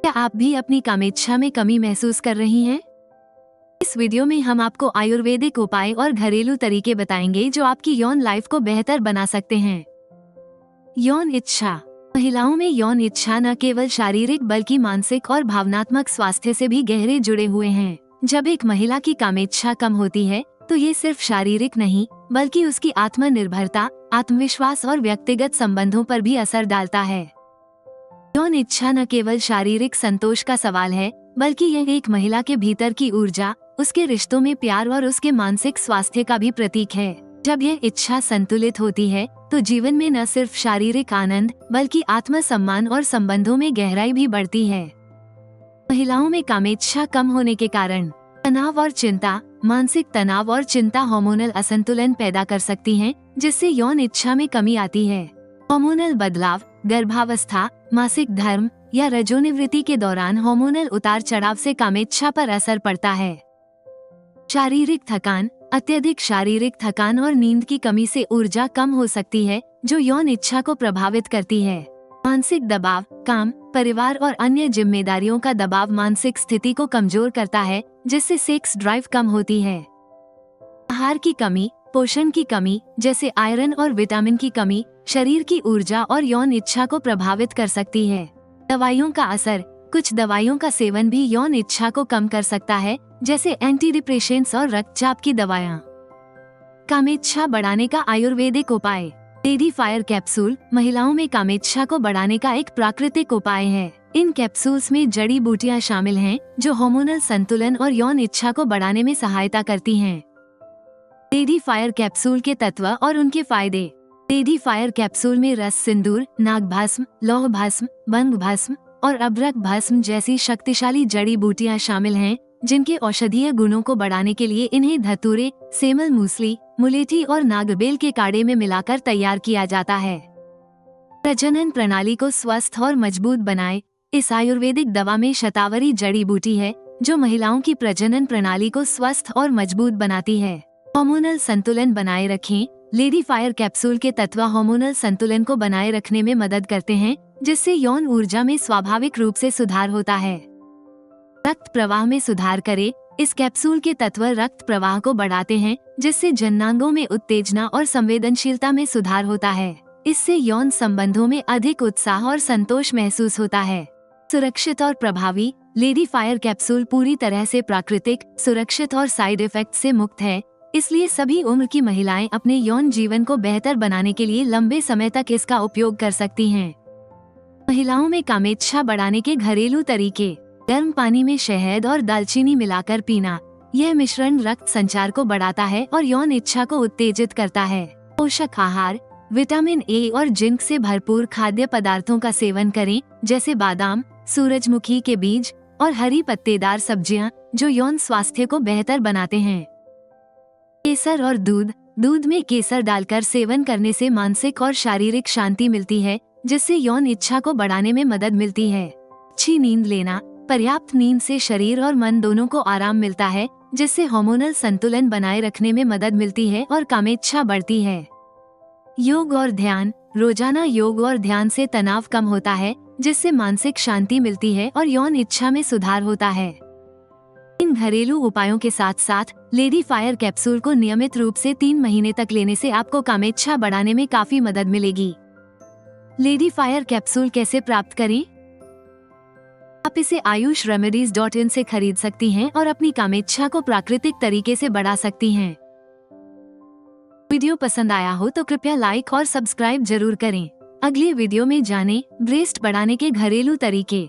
क्या आप भी अपनी कामेच्छा में कमी महसूस कर रही हैं? इस वीडियो में हम आपको आयुर्वेदिक उपाय और घरेलू तरीके बताएंगे जो आपकी यौन लाइफ को बेहतर बना सकते हैं। यौन इच्छा। महिलाओं में यौन इच्छा न केवल शारीरिक बल्कि मानसिक और भावनात्मक स्वास्थ्य से भी गहरे जुड़े हुए हैं। जब एक महिला की कामेच्छा कम होती है तो ये सिर्फ शारीरिक नहीं बल्कि उसकी आत्मनिर्भरता, आत्मविश्वास और व्यक्तिगत संबंधों पर भी असर डालता है। यौन इच्छा न केवल शारीरिक संतोष का सवाल है बल्कि यह एक महिला के भीतर की ऊर्जा, उसके रिश्तों में प्यार और उसके मानसिक स्वास्थ्य का भी प्रतीक है। जब यह इच्छा संतुलित होती है तो जीवन में न सिर्फ शारीरिक आनंद बल्कि आत्मसम्मान और संबंधों में गहराई भी बढ़ती है। महिलाओं में कामेच्छा कम होने के कारण तनाव और चिंता। मानसिक तनाव और चिंता हार्मोनल असंतुलन पैदा कर सकती हैं, जिससे यौन इच्छा में कमी आती है। हार्मोनल बदलाव, गर्भावस्था, मासिक धर्म या रजोनिवृत्ति के दौरान हार्मोनल उतार चढ़ाव से कामेच्छा पर असर पड़ता है। शारीरिक थकान। अत्यधिक शारीरिक थकान और नींद की कमी से ऊर्जा कम हो सकती है, जो यौन इच्छा को प्रभावित करती है। मानसिक दबाव। काम, परिवार और अन्य जिम्मेदारियों का दबाव मानसिक स्थिति को कमजोर करता है, जिससे सेक्स ड्राइव कम होती है। आहार की कमी। पोषण की कमी जैसे आयरन और विटामिन की कमी शरीर की ऊर्जा और यौन इच्छा को प्रभावित कर सकती है। दवाइयों का असर। कुछ दवाइयों का सेवन भी यौन इच्छा को कम कर सकता है, जैसे एंटीडिप्रेसेंट्स और रक्तचाप की दवाएं। कामेच्छा बढ़ाने का आयुर्वेदिक उपाय। लेडी फायर कैप्सूल महिलाओं में कामेच्छा को बढ़ाने का एक प्राकृतिक उपाय है। इन कैप्सूल्स में जड़ी बूटियां शामिल हैं, जो हार्मोनल संतुलन और यौन इच्छा को बढ़ाने में सहायता करती हैं। लेडी फायर कैप्सूल के तत्व और उनके फायदे। लेडी फायर कैप्सूल में रस सिंदूर, नाग भस्म, लौह भस्म, भंग भस्म और अभ्रक भस्म जैसी शक्तिशाली जड़ी बूटियां शामिल हैं, जिनके औषधीय गुणों को बढ़ाने के लिए इन्हें धतूरे, सेमल मूसली, मुलेठी और नागबेल के काढ़े में मिलाकर तैयार किया जाता है। प्रजनन प्रणाली को स्वस्थ और मजबूत बनाए। इस आयुर्वेदिक दवा में शतावरी जड़ी बूटी है, जो महिलाओं की प्रजनन प्रणाली को स्वस्थ और मजबूत बनाती है। हार्मोनल संतुलन बनाए रखें। लेडी फायर कैप्सूल के तत्व हार्मोनल संतुलन को बनाए रखने में मदद करते हैं, जिससे यौन ऊर्जा में स्वाभाविक रूप से सुधार होता है। रक्त प्रवाह में सुधार करे। इस कैप्सूल के तत्व रक्त प्रवाह को बढ़ाते हैं, जिससे जननांगों में उत्तेजना और संवेदनशीलता में सुधार होता है। इससे यौन संबंधों में अधिक उत्साह और संतोष महसूस होता है। सुरक्षित और प्रभावी। लेडी फायर कैप्सूल पूरी तरह से प्राकृतिक, सुरक्षित और साइड इफेक्ट से मुक्त है, इसलिए सभी उम्र की महिलाएं अपने यौन जीवन को बेहतर बनाने के लिए लंबे समय तक इसका उपयोग कर सकती हैं। महिलाओं में कामेच्छा बढ़ाने के घरेलू तरीके। गर्म पानी में शहद और दालचीनी मिलाकर पीना। यह मिश्रण रक्त संचार को बढ़ाता है और यौन इच्छा को उत्तेजित करता है। पोषक आहार। विटामिन ए और जिंक से भरपूर खाद्य पदार्थों का सेवन करें, जैसे बादाम, सूरजमुखी के बीज और हरी पत्तेदार सब्जियां, जो यौन स्वास्थ्य को बेहतर बनाते हैं। केसर और दूध। दूध में केसर डालकर सेवन करने से मानसिक और शारीरिक शांति मिलती है, जिससे यौन इच्छा को बढ़ाने में मदद मिलती है। अच्छी नींद लेना। पर्याप्त नींद से शरीर और मन दोनों को आराम मिलता है, जिससे हार्मोनल संतुलन बनाए रखने में मदद मिलती है और कामेच्छा बढ़ती है। योग और ध्यान। रोजाना योग और ध्यान से तनाव कम होता है, जिससे मानसिक शांति मिलती है और यौन इच्छा में सुधार होता है। इन घरेलू उपायों के साथ साथ लेडी फायर कैप्सूल को नियमित रूप से 3 महीने तक लेने से आपको कामेच्छा बढ़ाने में काफी मदद मिलेगी। लेडी फायर कैप्सूल कैसे प्राप्त करें? आप इसे ayushRemedies.in से खरीद सकती हैं और अपनी कामेच्छा को प्राकृतिक तरीके से बढ़ा सकती हैं। वीडियो पसंद आया हो तो कृपया लाइक और सब्सक्राइब जरूर करें। अगले वीडियो में जानें ब्रेस्ट बढ़ाने के घरेलू तरीके।